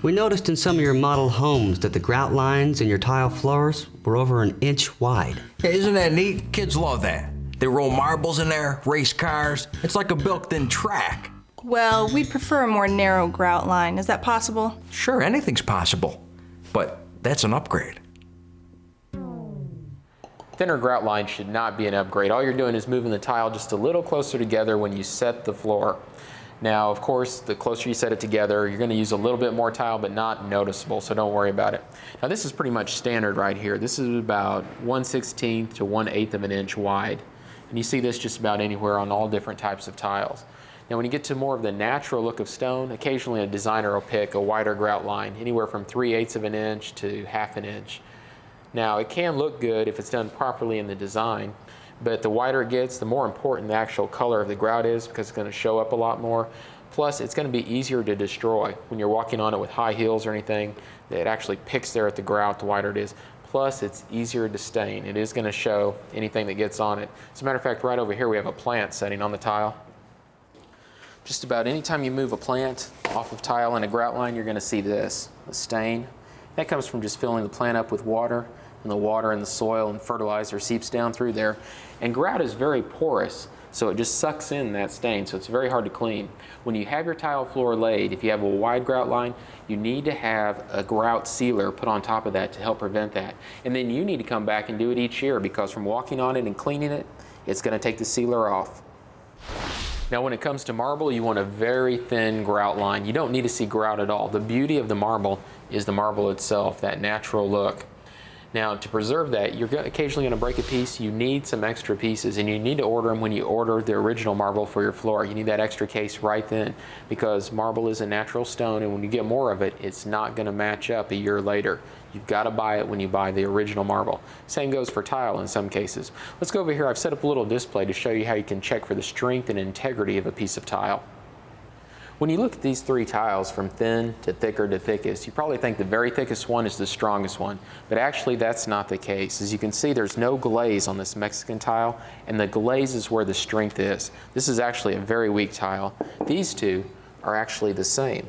We noticed in some of your model homes that the grout lines in your tile floors were over an inch wide. Hey, isn't that neat? Kids love that. They roll marbles in there, race cars. It's like a built-in track. Well, we prefer a more narrow grout line. Is that possible? Sure, anything's possible, but that's an upgrade. Thinner grout line should not be an upgrade. All you're doing is moving the tile just a little closer together when you set the floor. Now, of course, the closer you set it together, you're going to use a little bit more tile, but not noticeable, so don't worry about it. Now, this is pretty much standard right here. This is about 1/16 to 1/8 of an inch wide. And you see this just about anywhere on all different types of tiles. Now, when you get to more of the natural look of stone, occasionally a designer will pick a wider grout line, anywhere from 3/8 of an inch to 1/2 an inch. Now, it can look good if it's done properly in the design, but the wider it gets, the more important the actual color of the grout is, because it's going to show up a lot more. Plus, it's going to be easier to destroy. When you're walking on it with high heels or anything, it actually picks there at the grout the wider it is. Plus, it's easier to stain. It is going to show anything that gets on it. As a matter of fact, right over here we have a plant setting on the tile. Just about any time you move a plant off of tile in a grout line, you're going to see this, a stain. That comes from just filling the plant up with water, and the water and the soil and fertilizer seeps down through there. And grout is very porous, so it just sucks in that stain, so it's very hard to clean. When you have your tile floor laid, if you have a wide grout line, you need to have a grout sealer put on top of that to help prevent that. And then you need to come back and do it each year, because from walking on it and cleaning it, it's going to take the sealer off. Now, when it comes to marble, you want a very thin grout line. You don't need to see grout at all. The beauty of the marble is the marble itself, that natural look. Now, to preserve that, you're occasionally going to break a piece. You need some extra pieces, and you need to order them when you order the original marble for your floor. You need that extra case right then, because marble is a natural stone, and when you get more of it, it's not going to match up a year later. You've got to buy it when you buy the original marble. Same goes for tile in some cases. Let's go over here. I've set up a little display to show you how you can check for the strength and integrity of a piece of tile. When you look at these three tiles from thin to thicker to thickest, you probably think the very thickest one is the strongest one, but actually that's not the case. As you can see, there's no glaze on this Mexican tile, and the glaze is where the strength is. This is actually a very weak tile. These two are actually the same.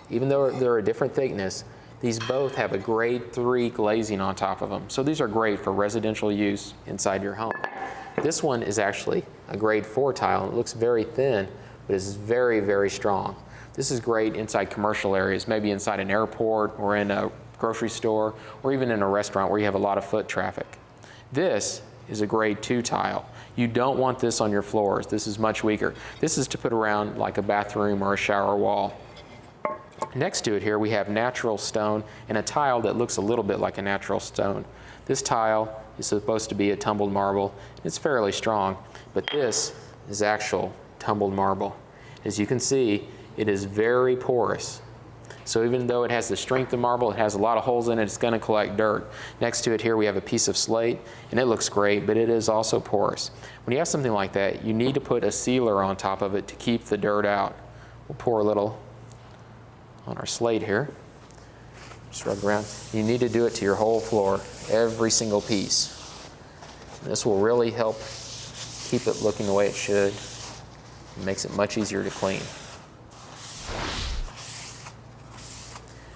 Even though they're a different thickness, these both have a grade 3 glazing on top of them. So these are great for residential use inside your home. This one is actually a grade 4 tile, and it looks very thin, but it's very, very strong. This is great inside commercial areas, maybe inside an airport or in a grocery store, or even in a restaurant where you have a lot of foot traffic. This is a grade 2 tile. You don't want this on your floors. This is much weaker. This is to put around like a bathroom or a shower wall. Next to it here, we have natural stone and a tile that looks a little bit like a natural stone. This tile is supposed to be a tumbled marble. It's fairly strong, but this is actual tumbled marble. As you can see, it is very porous. So even though it has the strength of marble, it has a lot of holes in it, it's going to collect dirt. Next to it here, we have a piece of slate, and it looks great, but it is also porous. When you have something like that, you need to put a sealer on top of it to keep the dirt out. We'll pour a little on our slate here. Just rub around. You need to do it to your whole floor, every single piece. This will really help keep it looking the way it should. It makes it much easier to clean.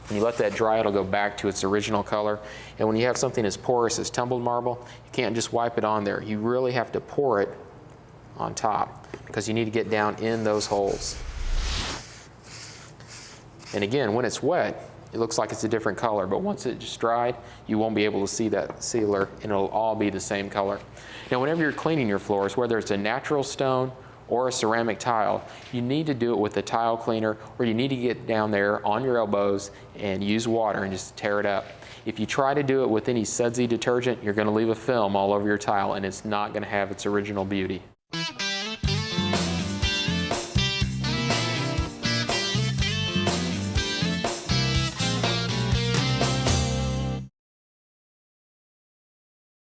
When you let that dry, it'll go back to its original color. And when you have something as porous as tumbled marble, you can't just wipe it on there. You really have to pour it on top, because you need to get down in those holes. And again, when it's wet, it looks like it's a different color, but once it's dried, you won't be able to see that sealer, and it'll all be the same color. Now, whenever you're cleaning your floors, whether it's a natural stone or a ceramic tile, you need to do it with a tile cleaner, or you need to get down there on your elbows and use water and just tear it up. If you try to do it with any sudsy detergent, you're going to leave a film all over your tile, and it's not going to have its original beauty.